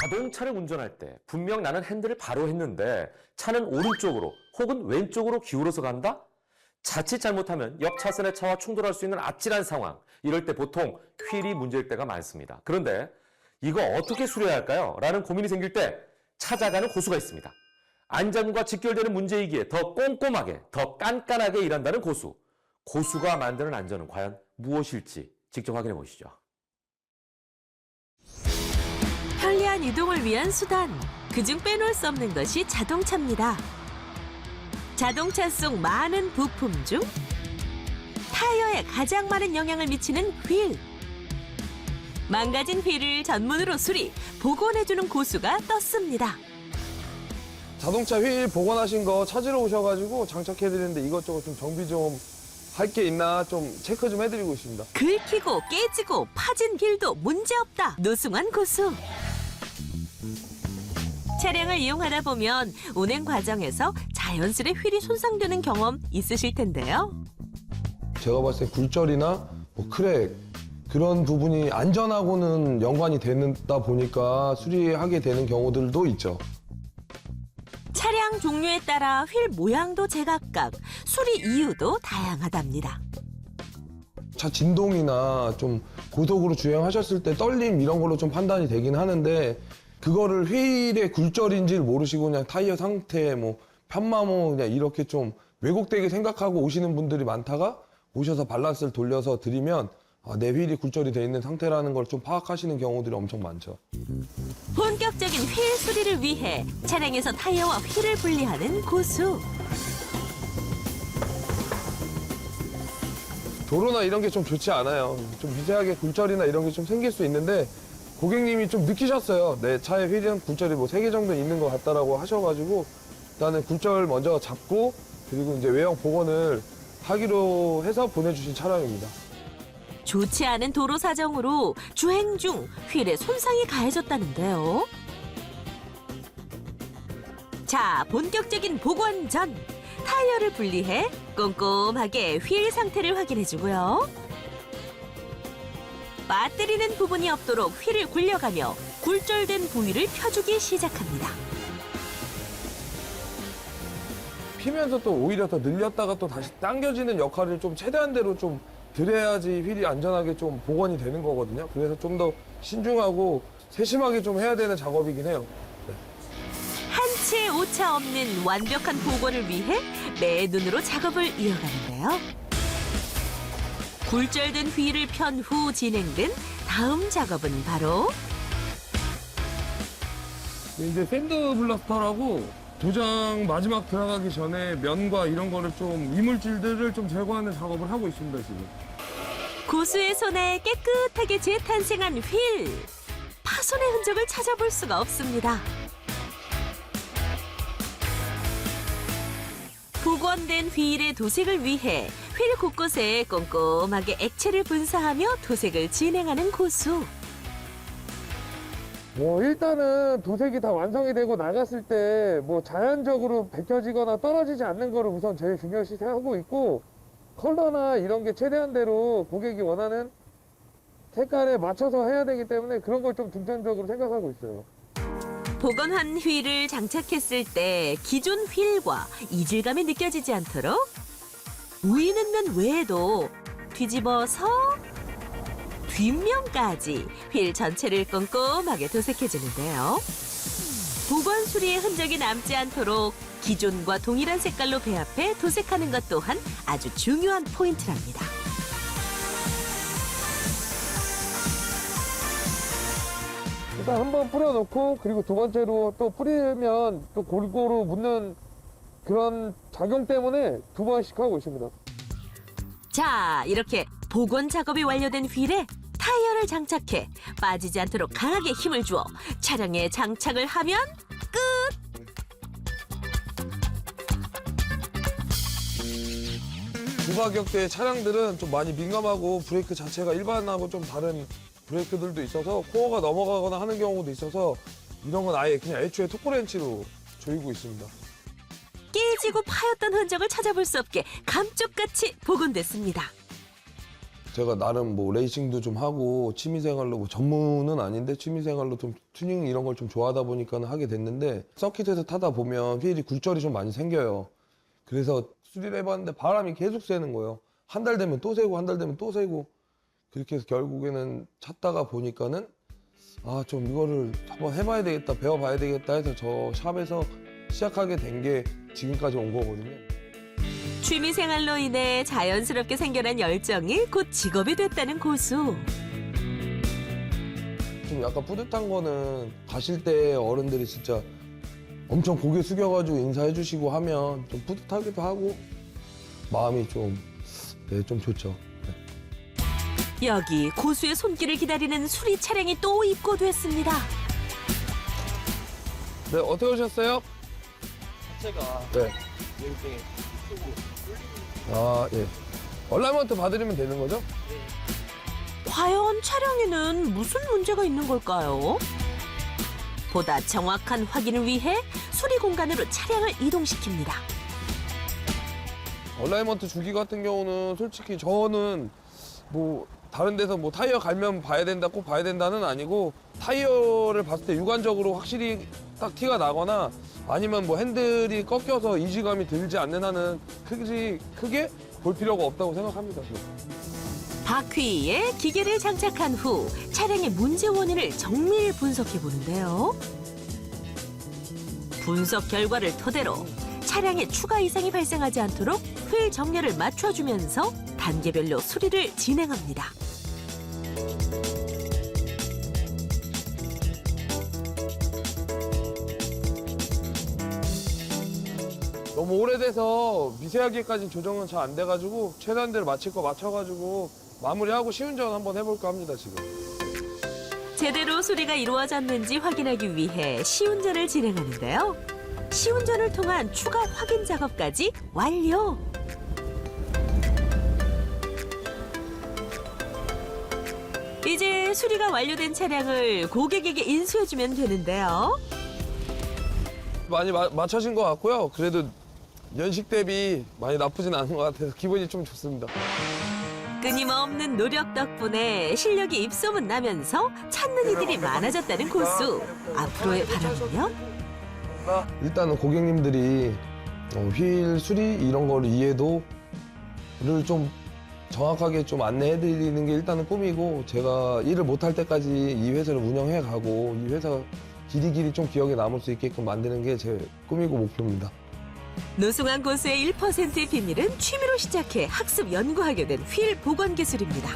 자동차를 운전할 때 분명 나는 핸들을 바로 했는데 차는 오른쪽으로 혹은 왼쪽으로 기울어서 간다? 자칫 잘못하면 옆 차선의 차와 충돌할 수 있는 아찔한 상황. 이럴 때 보통 휠이 문제일 때가 많습니다. 그런데 이거 어떻게 수리해야 할까요? 라는 고민이 생길 때 찾아가는 고수가 있습니다. 안전과 직결되는 문제이기에 더 꼼꼼하게, 더 깐깐하게 일한다는 고수. 고수가 만드는 안전은 과연 무엇일지 직접 확인해 보시죠. 편리한 이동을 위한 수단, 그중 빼놓을 수 없는 것이 자동차입니다. 자동차 속 많은 부품 중 타이어에 가장 많은 영향을 미치는 휠. 망가진 휠을 전문으로 수리, 복원해주는 고수가 떴습니다. 자동차 휠 복원하신 거 찾으러 오셔가지고 장착해드리는데 이것저것 좀 정비 좀 할 게 있나 좀 체크 좀 해드리고 있습니다. 긁히고 깨지고 파진 휠도 문제없다. 노승환 고수. 차량을 이용하다 보면 운행 과정에서 자연스레 휠이 손상되는 경험 있으실 텐데요. 제가 봤을 때 굴절이나 뭐 크랙 그런 부분이 안전하고는 연관이 되다 보니까 수리하게 되는 경우들도 있죠. 차량 종류에 따라 휠 모양도 제각각, 수리 이유도 다양하답니다. 차 진동이나 좀 고속으로 주행하셨을 때 떨림 이런 걸로 좀 판단이 되긴 하는데 그거를 휠의 굴절인지를 모르시고 그냥 타이어 상태, 뭐 편마모 그냥 이렇게 좀 왜곡되게 생각하고 오시는 분들이 많다가 오셔서 밸런스를 돌려서 드리면 내 휠이 굴절이 돼 있는 상태라는 걸 좀 파악하시는 경우들이 엄청 많죠. 본격적인 휠 수리를 위해 차량에서 타이어와 휠을 분리하는 고수. 도로나 이런 게 좀 좋지 않아요. 좀 미세하게 굴절이나 이런 게 좀 생길 수 있는데 고객님이 좀 느끼셨어요. 내 차에 휠은 굴절이 뭐 3개 정도 있는 것 같다라고 하셔가지고 일단은 굴절 먼저 잡고 그리고 이제 외형 복원을 하기로 해서 보내주신 차량입니다. 좋지 않은 도로 사정으로 주행 중 휠에 손상이 가해졌다는데요. 자, 본격적인 복원 전 타이어를 분리해 꼼꼼하게 휠 상태를 확인해주고요. 빠뜨리는 부분이 없도록 휠을 굴려가며 굴절된 부위를 펴주기 시작합니다. 피면서 또 오히려 더 늘렸다가 또 다시 당겨지는 역할을 좀 최대한대로 좀 드려야지 휠이 안전하게 좀 복원이 되는 거거든요. 그래서 좀 더 신중하고 세심하게 좀 해야 되는 작업이긴 해요. 한치의 오차 없는 완벽한 복원을 위해 매 눈으로 작업을 이어가는데요. 굴절된 휠을 편 후 진행된 다음 작업은 바로 이제 샌드 블라스터라고 도장 마지막 들어가기 전에 면과 이런 거를 좀 이물질들을 좀 제거하는 작업을 하고 있습니다, 지금. 고수의 손에 깨끗하게 재탄생한 휠. 파손의 흔적을 찾아볼 수가 없습니다. 복원된 휠의 도색을 위해 휠 곳곳에 꼼꼼하게 액체를 분사하며 도색을 진행하는 고수. 뭐 일단은 도색이 다 완성이 되고 나갔을 때 뭐 자연적으로 벗겨지거나 떨어지지 않는 거를 우선 제일 중요시 생각하고 있고 컬러나 이런 게 최대한대로 고객이 원하는 색깔에 맞춰서 해야 되기 때문에 그런 걸 좀 중점적으로 생각하고 있어요. 복원한 휠을 장착했을 때 기존 휠과 이질감이 느껴지지 않도록 보이는 면 외에도 뒤집어서 뒷면까지 휠 전체를 꼼꼼하게 도색해주는데요. 복원 수리의 흔적이 남지 않도록 기존과 동일한 색깔로 배합해 도색하는 것 또한 아주 중요한 포인트랍니다. 일단 한번 뿌려놓고 그리고 두 번째로 또 뿌리면 또 골고루 묻는 그런 작용 때문에 두 번씩 하고 있습니다. 자, 이렇게 복원 작업이 완료된 휠에 타이어를 장착해 빠지지 않도록 강하게 힘을 주어 차량에 장착을 하면 끝! 고가격대의 차량들은 좀 많이 민감하고 브레이크 자체가 일반하고 좀 다른 브레이크들도 있어서 코어가 넘어가거나 하는 경우도 있어서 이런 건 아예 그냥 애초에 토크렌치로 조이고 있습니다. 깨지고 파였던 흔적을 찾아볼 수 없게 감쪽같이 복원됐습니다. 제가 나름 뭐 레이싱도 좀 하고 취미생활로 뭐 전문은 아닌데 취미생활로 좀 튜닝 이런 걸 좀 좋아하다 보니까는 하게 됐는데 서킷에서 타다 보면 휠이 굴절이 좀 많이 생겨요. 그래서 수리를 해봤는데 바람이 계속 새는 거예요. 한 달 되면 또 새고 한 달 되면 또 새고 그렇게 해서 결국에는 찾다가 보니까는 아, 좀 이거를 한번 해봐야 되겠다, 배워봐야 되겠다 해서 저 샵에서 시작하게 된 게 지금까지 온 거거든요. 취미 생활로 인해 자연스럽게 생겨난 열정이 곧 직업이 됐다는 고수. 좀 약간 뿌듯한 거는 가실 때 어른들이 진짜 엄청 고개 숙여가지고 인사해 주시고 하면 좀 뿌듯하기도 하고 마음이 좀, 네, 좀 좋죠. 여기 고수의 손길을 기다리는 수리 차량이 또 입고됐습니다. 네, 어떻게 오셨어요? 자체가 네. 이렇게 아, 예. 얼라이먼트 받으면 되는 거죠? 과연 차량에는 무슨 문제가 있는 걸까요? 보다 정확한 확인을 위해 수리 공간으로 차량을 이동시킵니다. 얼라이먼트 주기 같은 경우는 솔직히 저는 뭐 다른 데서 뭐 타이어 갈면 봐야 된다, 꼭 봐야 된다는 아니고 타이어를 봤을 때 육안적으로 확실히 딱 티가 나거나 아니면 뭐 핸들이 꺾여서 이질감이 들지 않는 한은 크게 볼 필요가 없다고 생각합니다. 바퀴에 기계를 장착한 후 차량의 문제 원인을 정밀 분석해 보는데요. 분석 결과를 토대로 차량에 추가 이상이 발생하지 않도록 휠 정렬을 맞춰주면서 단계별로 수리를 진행합니다. 너무 오래돼서 미세하게까지 조정은 잘 안 돼가지고 최단대로 맞힐 거 맞춰가지고 마무리하고 시운전 한번 해볼까 합니다, 지금. 제대로 수리가 이루어졌는지 확인하기 위해 시운전을 진행하는데요. 시운전을 통한 추가 확인 작업까지 완료. 이제 수리가 완료된 차량을 고객에게 인수해주면 되는데요. 많이 맞춰진 것 같고요. 그래도 연식 대비 많이 나쁘진 않은 것 같아서 기분이 좀 좋습니다. 끊임없는 노력 덕분에 실력이 입소문 나면서 찾는 이들이 많아졌다는 고수. 앞으로의 바람은요? 일단은 고객님들이 휠 수리 이런 거를 이해도를 좀 정확하게 좀 안내해드리는 게 일단은 꿈이고 제가 일을 못할 때까지 이 회사를 운영해 가고 이 회사가 길이길이 좀 기억에 남을 수 있게끔 만드는 게 제 꿈이고 목표입니다. 노승환 고수의 1%의 비밀은 취미로 시작해 학습 연구하게 된 휠 보관 기술입니다.